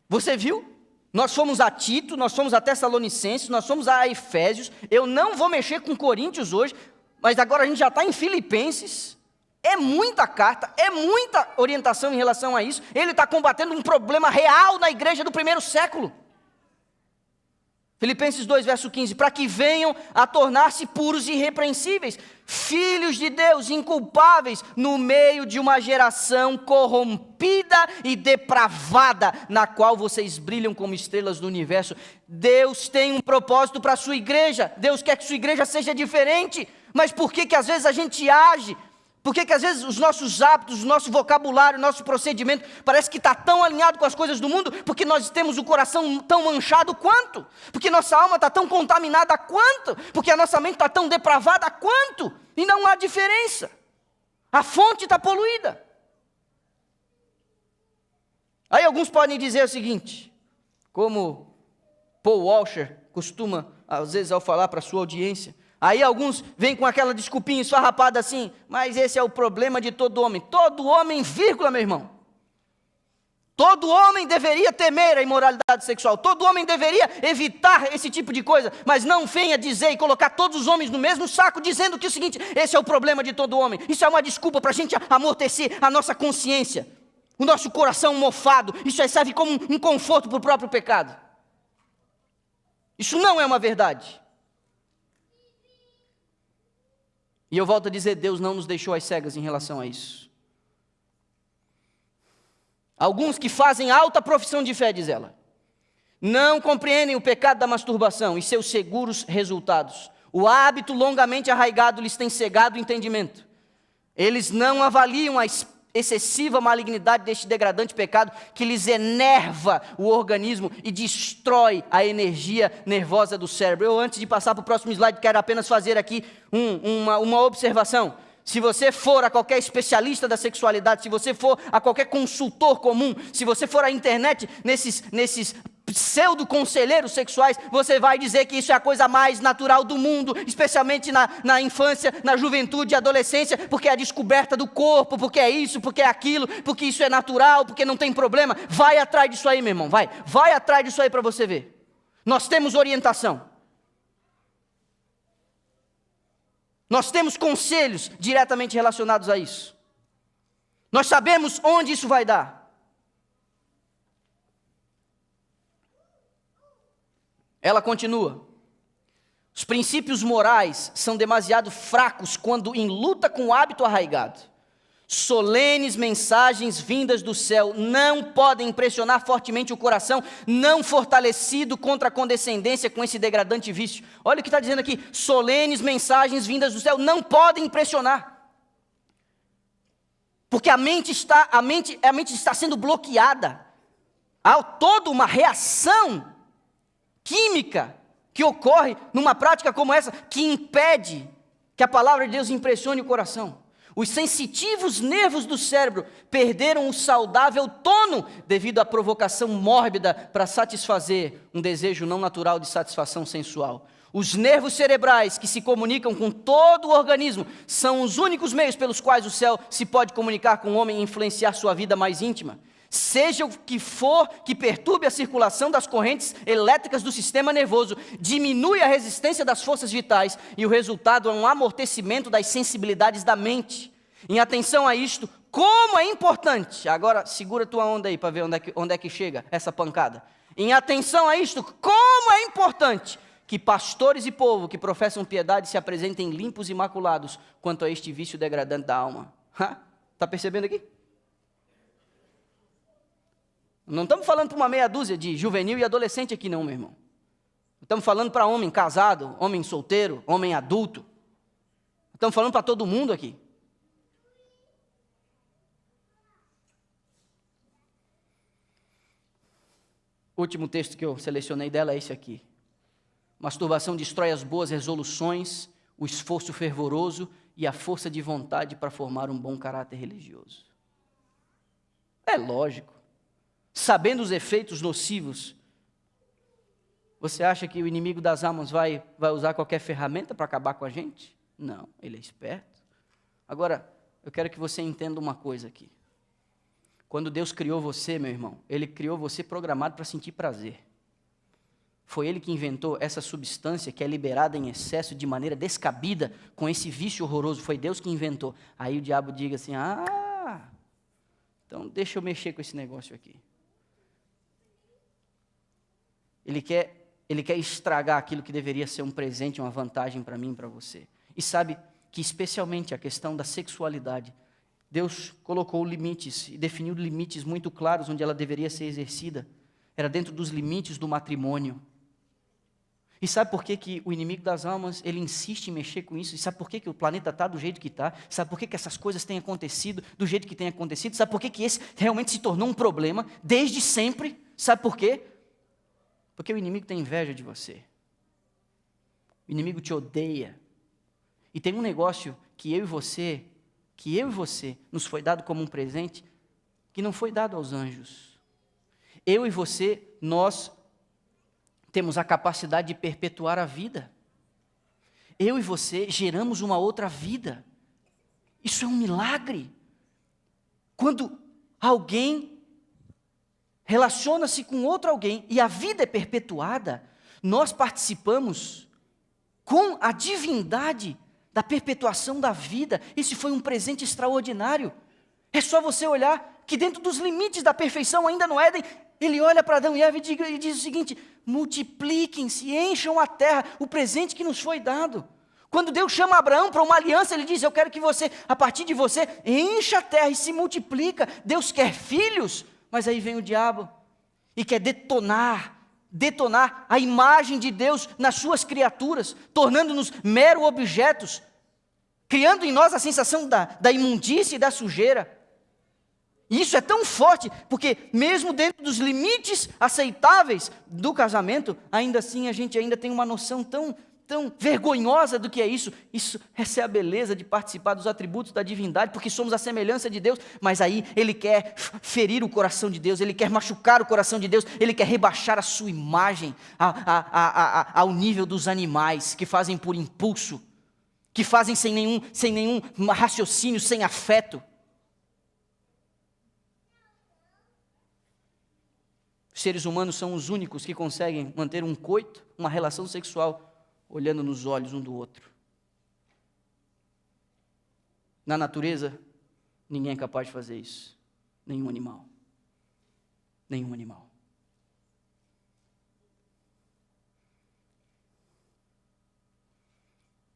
Você viu? Nós fomos a Tito, nós fomos a Tessalonicenses, nós fomos a Efésios. Eu não vou mexer com Coríntios hoje, mas agora a gente já está em Filipenses. É muita carta, é muita orientação em relação a isso. Ele está combatendo um problema real na igreja do primeiro século. Filipenses 2, verso 15, para que venham a tornar-se puros e irrepreensíveis, filhos de Deus, inculpáveis, no meio de uma geração corrompida e depravada, na qual vocês brilham como estrelas do universo. Deus tem um propósito para a sua igreja, Deus quer que sua igreja seja diferente, mas por que às vezes a gente age? Por que às vezes os nossos hábitos, o nosso vocabulário, o nosso procedimento parece que está tão alinhado com as coisas do mundo? Porque nós temos o coração tão manchado quanto? Porque nossa alma está tão contaminada quanto? Porque a nossa mente está tão depravada quanto? E não há diferença. A fonte está poluída. Aí alguns podem dizer o seguinte, como Paul Washer costuma, às vezes ao falar para a sua audiência, aí alguns vêm com aquela desculpinha esfarrapada assim, mas esse é o problema de todo homem. Todo homem, vírgula, meu irmão. Todo homem deveria temer a imoralidade sexual. Todo homem deveria evitar esse tipo de coisa. Mas não venha dizer e colocar todos os homens no mesmo saco, dizendo que é o seguinte, esse é o problema de todo homem. Isso é uma desculpa para a gente amortecer a nossa consciência, o nosso coração mofado. Isso aí serve como um conforto para o próprio pecado. Isso não é uma verdade. E eu volto a dizer, Deus não nos deixou às cegas em relação a isso. Alguns que fazem alta profissão de fé, diz ela, não compreendem o pecado da masturbação e seus seguros resultados. O hábito longamente arraigado lhes tem cegado o entendimento. Eles não avaliam a excessiva malignidade deste degradante pecado que lhes enerva o organismo e destrói a energia nervosa do cérebro. Eu, antes de passar para o próximo slide, quero apenas fazer aqui uma observação. Se você for a qualquer especialista da sexualidade, se você for a qualquer consultor comum, se você for à internet, nesses pseudo-conselheiros sexuais, você vai dizer que isso é a coisa mais natural do mundo, especialmente na infância, na juventude e adolescência, porque é a descoberta do corpo, porque é isso, porque é aquilo, porque isso é natural, porque não tem problema. Vai atrás disso aí, meu irmão, vai atrás disso aí para você ver. Nós temos orientação. Nós temos conselhos diretamente relacionados a isso. Nós sabemos onde isso vai dar. Ela continua. Os princípios morais são demasiado fracos quando em luta com o hábito arraigado. Solenes mensagens vindas do céu não podem impressionar fortemente o coração não fortalecido contra a condescendência com esse degradante vício. Olha o que está dizendo aqui, solenes mensagens vindas do céu não podem impressionar. Porque a mente está sendo bloqueada. Há toda uma reação química que ocorre numa prática como essa, que impede que a palavra de Deus impressione o coração. Os sensitivos nervos do cérebro perderam o saudável tono devido à provocação mórbida para satisfazer um desejo não natural de satisfação sensual. Os nervos cerebrais que se comunicam com todo o organismo são os únicos meios pelos quais o céu se pode comunicar com o homem e influenciar sua vida mais íntima. Seja o que for que perturbe a circulação das correntes elétricas do sistema nervoso, diminui a resistência das forças vitais e o resultado é um amortecimento das sensibilidades da mente. Em atenção a isto, como é importante, agora segura tua onda aí para ver onde é que chega essa pancada. Em atenção a isto, como é importante que pastores e povo que professam piedade se apresentem limpos e imaculados quanto a este vício degradante da alma. Está percebendo aqui? Não estamos falando para uma meia dúzia de juvenil e adolescente aqui não, meu irmão. Estamos falando para homem casado, homem solteiro, homem adulto. Estamos falando para todo mundo aqui. O último texto que eu selecionei dela é esse aqui. Masturbação destrói as boas resoluções, o esforço fervoroso e a força de vontade para formar um bom caráter religioso. É lógico. Sabendo os efeitos nocivos, você acha que o inimigo das almas vai usar qualquer ferramenta para acabar com a gente? Não, ele é esperto. Agora, eu quero que você entenda uma coisa aqui. Quando Deus criou você, meu irmão, Ele criou você programado para sentir prazer. Foi Ele que inventou essa substância que é liberada em excesso de maneira descabida, com esse vício horroroso. Foi Deus que inventou. Aí o diabo diga assim, então deixa eu mexer com esse negócio aqui. Ele quer estragar aquilo que deveria ser um presente, uma vantagem para mim e para você. E sabe que especialmente a questão da sexualidade, Deus colocou limites e definiu limites muito claros onde ela deveria ser exercida. Era dentro dos limites do matrimônio. E sabe por que o inimigo das almas, ele insiste em mexer com isso? E sabe por que o planeta está do jeito que está? Sabe por que essas coisas têm acontecido do jeito que têm acontecido? Sabe por que esse realmente se tornou um problema desde sempre? Sabe por quê? Porque o inimigo tem inveja de você. O inimigo te odeia. E tem um negócio que eu e você nos foi dado como um presente, que não foi dado aos anjos. Eu e você, nós temos a capacidade de perpetuar a vida. Eu e você geramos uma outra vida. Isso é um milagre. Quando alguém relaciona-se com outro alguém e a vida é perpetuada, nós participamos com a divindade da perpetuação da vida. Esse foi um presente extraordinário. É só você olhar que dentro dos limites da perfeição, ainda no Éden, ele olha para Adão e Eva e diz o seguinte: multipliquem-se, encham a terra, o presente que nos foi dado. Quando Deus chama Abraão para uma aliança, ele diz, eu quero que você, a partir de você, encha a terra e se multiplica. Deus quer filhos, mas aí vem o diabo e quer detonar a imagem de Deus nas suas criaturas, tornando-nos mero objetos, criando em nós a sensação da imundície e da sujeira. E isso é tão forte, porque mesmo dentro dos limites aceitáveis do casamento, ainda assim a gente ainda tem uma noção tão vergonhosa do que é isso. Essa é a beleza de participar dos atributos da divindade, porque somos a semelhança de Deus, mas aí Ele quer ferir o coração de Deus, Ele quer machucar o coração de Deus, Ele quer rebaixar a sua imagem ao nível dos animais, que fazem por impulso, que fazem sem nenhum raciocínio, sem afeto. Os seres humanos são os únicos que conseguem manter um coito, uma relação sexual, olhando nos olhos um do outro. Na natureza, ninguém é capaz de fazer isso. Nenhum animal. Nenhum animal.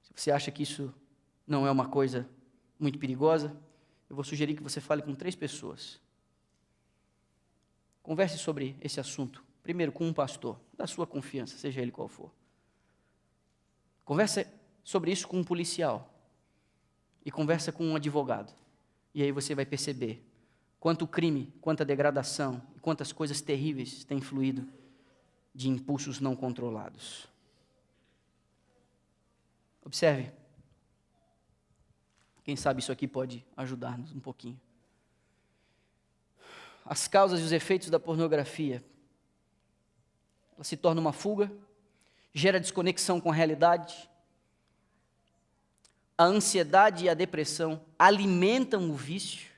Se você acha que isso não é uma coisa muito perigosa, eu vou sugerir que você fale com 3 pessoas. Converse sobre esse assunto, primeiro com um pastor, da sua confiança, seja ele qual for. Converse sobre isso com um policial e conversa com um advogado. E aí você vai perceber quanto crime, quanta degradação e quantas coisas terríveis têm fluído de impulsos não controlados. Observe. Quem sabe isso aqui pode ajudar-nos um pouquinho. As causas e os efeitos da pornografia. Ela se torna uma fuga, gera desconexão com a realidade. A ansiedade e a depressão alimentam o vício.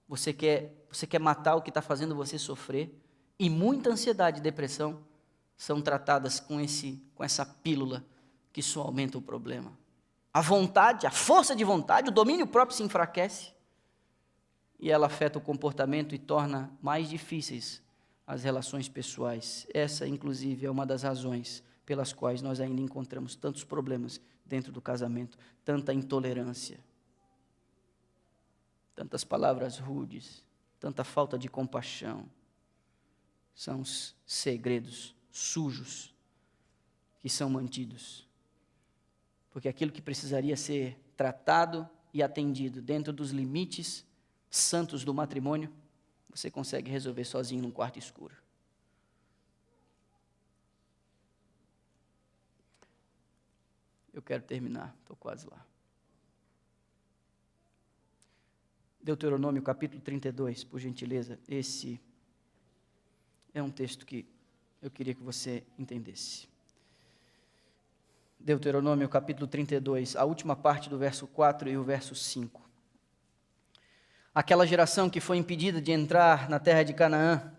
Você quer matar o que está fazendo você sofrer. E muita ansiedade e depressão são tratadas com essa pílula que só aumenta o problema. A vontade, a força de vontade, o domínio próprio se enfraquece. E ela afeta o comportamento e torna mais difíceis as relações pessoais. Essa, inclusive, é uma das razões pelas quais nós ainda encontramos tantos problemas dentro do casamento, tanta intolerância, tantas palavras rudes, tanta falta de compaixão. São os segredos sujos que são mantidos. Porque aquilo que precisaria ser tratado e atendido dentro dos limites santos do matrimônio, você consegue resolver sozinho num quarto escuro. Eu quero terminar, estou quase lá. Deuteronômio capítulo 32, por gentileza. Esse é um texto que eu queria que você entendesse. Deuteronômio capítulo 32, a última parte do verso 4 e o verso 5. Aquela geração que foi impedida de entrar na terra de Canaã,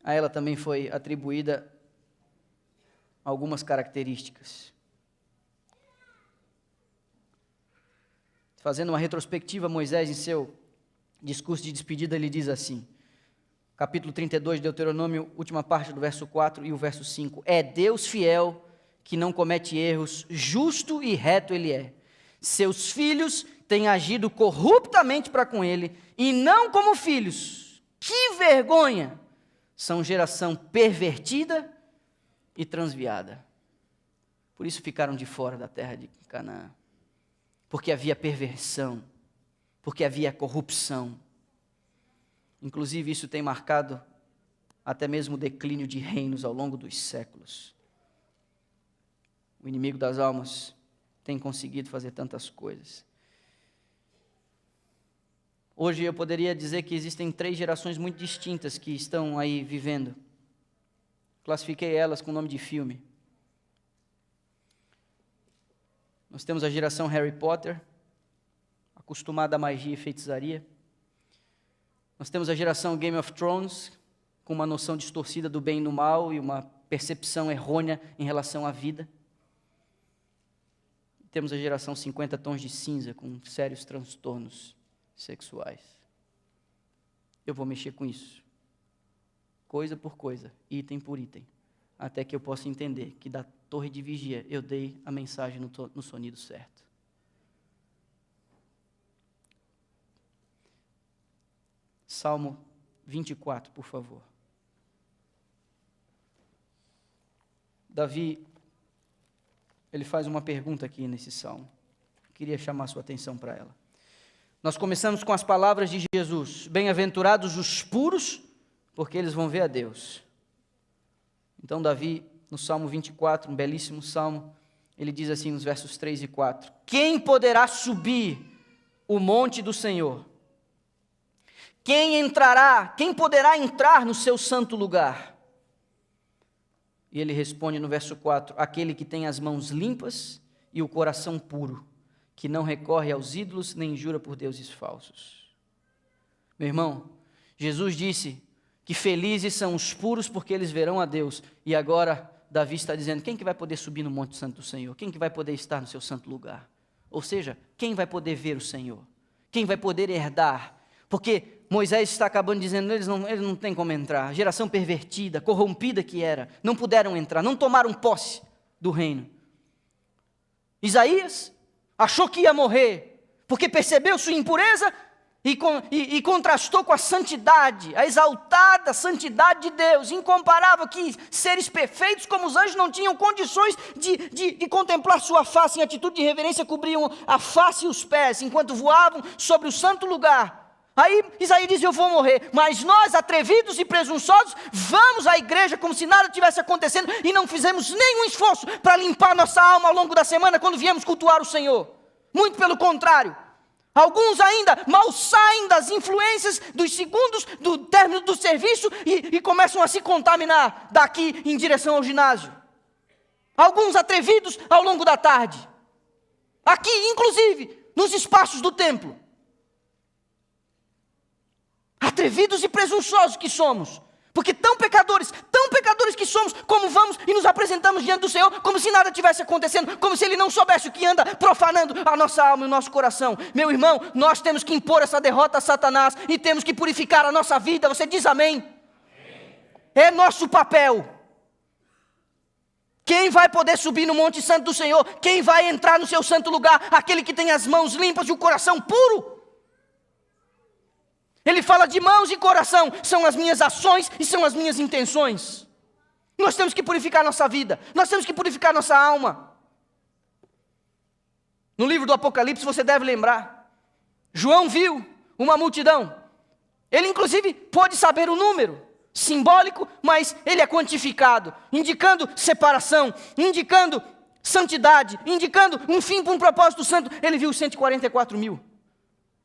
a ela também foi atribuída algumas características. Fazendo uma retrospectiva, Moisés, em seu discurso de despedida, ele diz assim, capítulo 32, Deuteronômio, última parte do verso 4 e o verso 5. É Deus fiel, que não comete erros, justo e reto ele é. Seus filhos têm agido corruptamente para com ele, e não como filhos. Que vergonha! São geração pervertida e transviada. Por isso ficaram de fora da terra de Canaã. Porque havia perversão, porque havia corrupção. Inclusive isso tem marcado até mesmo o declínio de reinos ao longo dos séculos. O inimigo das almas tem conseguido fazer tantas coisas. Hoje eu poderia dizer que existem 3 gerações muito distintas que estão aí vivendo. Classifiquei elas com o nome de filme. Nós temos a geração Harry Potter, acostumada à magia e feitiçaria. Nós temos a geração Game of Thrones, com uma noção distorcida do bem e do mal e uma percepção errônea em relação à vida. Temos a geração 50 tons de cinza, com sérios transtornos sexuais. Eu vou mexer com isso, coisa por coisa, item por item, até que eu possa entender que da torre de vigia eu dei a mensagem no sonido certo. Salmo 24, por favor. Davi, ele faz uma pergunta aqui nesse salmo. Queria chamar sua atenção para ela. Nós começamos com as palavras de Jesus. Bem-aventurados os puros, porque eles vão ver a Deus. Então Davi, no Salmo 24, um belíssimo salmo, ele diz assim nos versos 3 e 4. Quem poderá subir o monte do Senhor? Quem poderá entrar no seu santo lugar? E ele responde no verso 4, aquele que tem as mãos limpas e o coração puro, que não recorre aos ídolos, nem jura por deuses falsos. Meu irmão, Jesus disse que felizes são os puros, porque eles verão a Deus. E agora, Davi está dizendo, quem que vai poder subir no monte santo do Senhor? Quem que vai poder estar no seu santo lugar? Ou seja, quem vai poder ver o Senhor? Quem vai poder herdar? Porque Moisés está acabando dizendo, eles não têm como entrar. Geração pervertida, corrompida que era, não puderam entrar, não tomaram posse do reino. Isaías achou que ia morrer, porque percebeu sua impureza e contrastou com a santidade, a exaltada santidade de Deus, incomparável, que seres perfeitos como os anjos não tinham condições de contemplar sua face, em atitude de reverência cobriam a face e os pés, enquanto voavam sobre o santo lugar. Aí Isaías diz, eu vou morrer, mas nós, atrevidos e presunçosos, vamos à igreja como se nada tivesse acontecendo e não fizemos nenhum esforço para limpar nossa alma ao longo da semana quando viemos cultuar o Senhor. Muito pelo contrário, alguns ainda mal saem das influências dos segundos do término do serviço e começam a se contaminar daqui em direção ao ginásio. Alguns atrevidos ao longo da tarde, aqui inclusive nos espaços do templo. Atrevidos e presunçosos que somos, porque tão pecadores que somos, como vamos e nos apresentamos diante do Senhor, como se nada tivesse acontecendo, como se Ele não soubesse o que anda profanando a nossa alma e o nosso coração. Meu irmão, nós temos que impor essa derrota a Satanás e temos que purificar a nossa vida. Você diz amém? É nosso papel. Quem vai poder subir no Monte Santo do Senhor? Quem vai entrar no seu santo lugar? Aquele que tem as mãos limpas e o coração puro. Ele fala de mãos e coração, são as minhas ações e são as minhas intenções. Nós temos que purificar nossa vida, nós temos que purificar nossa alma. No livro do Apocalipse você deve lembrar, João viu uma multidão, ele inclusive pôde saber o número, simbólico, mas ele é quantificado, indicando separação, indicando santidade, indicando um fim para um propósito santo. Ele viu 144 mil.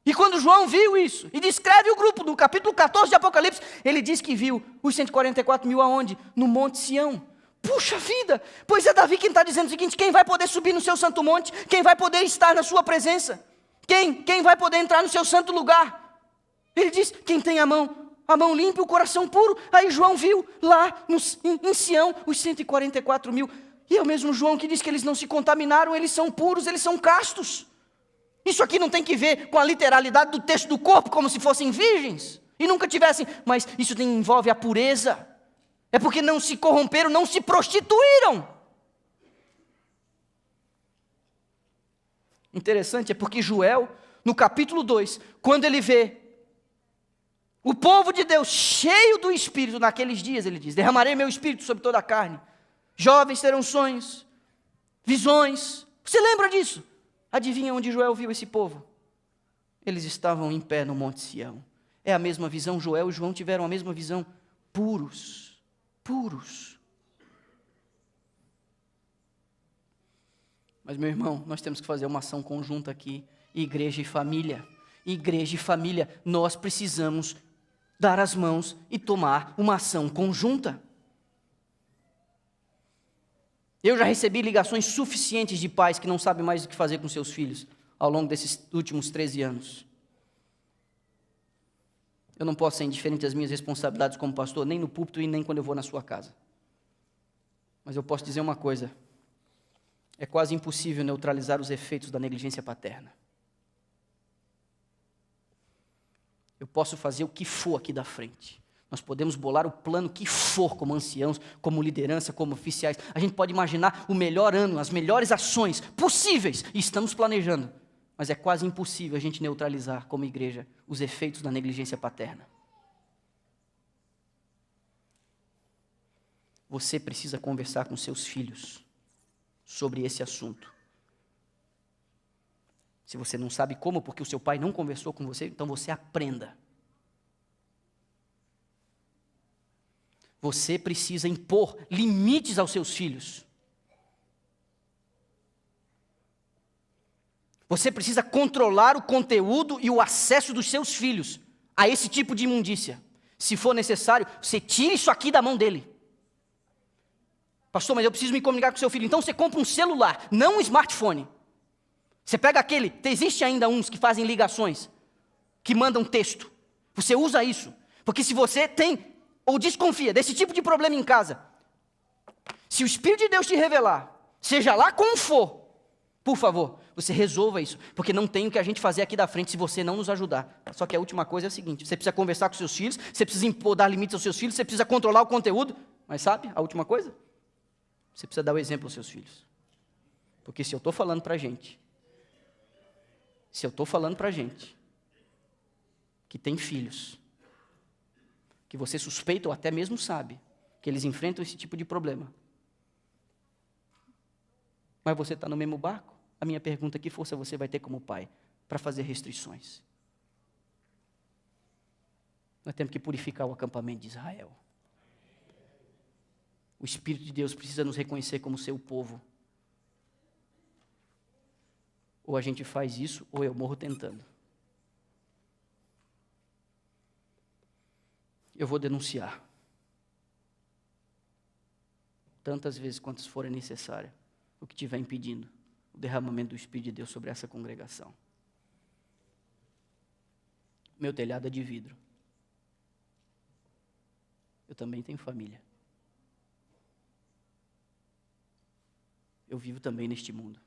E quando João viu isso, e descreve o grupo do capítulo 14 de Apocalipse, ele diz que viu os 144 mil aonde? No Monte Sião. Puxa vida, pois é Davi quem está dizendo o seguinte: quem vai poder subir no seu santo monte? Quem vai poder estar na sua presença? Quem vai poder entrar no seu santo lugar? Ele diz: quem tem a mão limpa e o coração puro. Aí João viu lá em Sião os 144.000. E é o mesmo João que diz que eles não se contaminaram, eles são puros, eles são castos. Isso aqui não tem que ver com a literalidade do texto do corpo, como se fossem virgens e nunca tivessem, mas isso envolve a pureza. É porque não se corromperam, não se prostituíram. Interessante, é porque Joel, no capítulo 2, quando ele vê o povo de Deus cheio do Espírito, naqueles dias ele diz: derramarei meu Espírito sobre toda a carne, jovens terão sonhos, visões. Você lembra disso? Adivinha onde Joel viu esse povo? Eles estavam em pé no Monte Sião. É a mesma visão, Joel e João tiveram a mesma visão, puros. Mas, meu irmão, nós temos que fazer uma ação conjunta aqui, igreja e família. Igreja e família, nós precisamos dar as mãos e tomar uma ação conjunta. Eu já recebi ligações suficientes de pais que não sabem mais o que fazer com seus filhos ao longo desses últimos 13 anos. Eu não posso ser indiferente das minhas responsabilidades como pastor, nem no púlpito e nem quando eu vou na sua casa. Mas eu posso dizer uma coisa: é quase impossível neutralizar os efeitos da negligência paterna. Eu posso fazer o que for aqui da frente. Nós podemos bolar o plano que for, como anciãos, como liderança, como oficiais. A gente pode imaginar o melhor ano, as melhores ações possíveis, e estamos planejando. Mas é quase impossível a gente neutralizar, como igreja, os efeitos da negligência paterna. Você precisa conversar com seus filhos sobre esse assunto. Se você não sabe como, porque o seu pai não conversou com você, então você aprenda. Você precisa impor limites aos seus filhos. Você precisa controlar o conteúdo e o acesso dos seus filhos a esse tipo de imundícia. Se for necessário, você tira isso aqui da mão dele. Pastor, mas eu preciso me comunicar com seu filho. Então você compra um celular, não um smartphone. Você pega aquele, existe ainda uns que fazem ligações, que mandam texto. Você usa isso, porque se você tem ou desconfia desse tipo de problema em casa, se o Espírito de Deus te revelar, seja lá como for, por favor, você resolva isso, porque não tem o que a gente fazer aqui da frente se você não nos ajudar. Só que a última coisa é a seguinte: você precisa conversar com seus filhos, você precisa impor, dar limites aos seus filhos, você precisa controlar o conteúdo, mas sabe a última coisa? Você precisa dar o exemplo aos seus filhos. Porque se eu estou falando para a gente, que tem filhos, que você suspeita ou até mesmo sabe que eles enfrentam esse tipo de problema, mas você está no mesmo barco, a minha pergunta: que força você vai ter como pai para fazer restrições? Nós temos que purificar o acampamento de Israel. O Espírito de Deus precisa nos reconhecer como seu povo. Ou a gente faz isso, ou eu morro tentando. Eu vou denunciar. Tantas vezes quantas forem necessárias, o que estiver impedindo o derramamento do Espírito de Deus sobre essa congregação. Meu telhado é de vidro. Eu também tenho família. Eu vivo também neste mundo.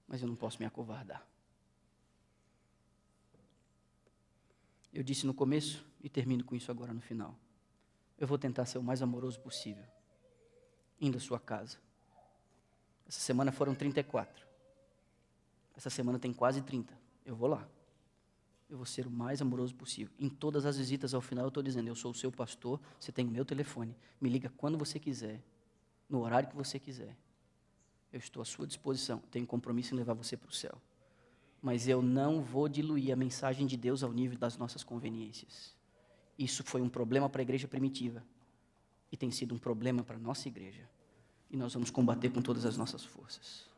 Mas eu não posso me acovardar. Eu disse no começo, e termino com isso agora no final: eu vou tentar ser o mais amoroso possível, indo à sua casa. Essa semana foram 34. Essa semana tem quase 30. Eu vou lá. Eu vou ser o mais amoroso possível. Em todas as visitas ao final eu estou dizendo: eu sou o seu pastor, você tem o meu telefone, me liga quando você quiser, no horário que você quiser. Eu estou à sua disposição, tenho compromisso em levar você para o céu. Mas eu não vou diluir a mensagem de Deus ao nível das nossas conveniências. Isso foi um problema para a igreja primitiva e tem sido um problema para a nossa igreja. E nós vamos combater com todas as nossas forças.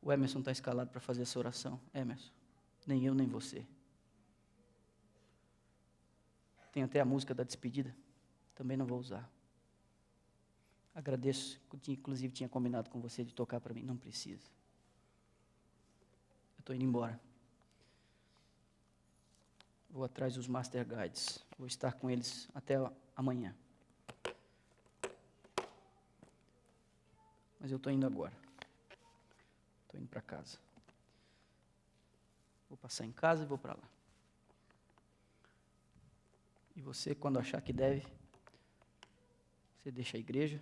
O Emerson está escalado para fazer essa oração. Emerson, nem eu nem você. Tem até a música da despedida. Também não vou usar. Agradeço, inclusive tinha combinado com você de tocar para mim. Não precisa. Eu estou indo embora. Vou atrás dos Master Guides. Vou estar com eles até amanhã. Mas eu estou indo agora. Estou indo para casa. Vou passar em casa e vou para lá. E você, quando achar que deve, você deixa a igreja,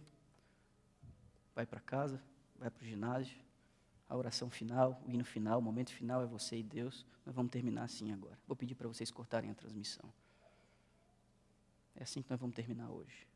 vai para casa, vai para o ginásio, a oração final, o hino final, o momento final é você e Deus. Nós vamos terminar assim agora. Vou pedir para vocês cortarem a transmissão. É assim que nós vamos terminar hoje.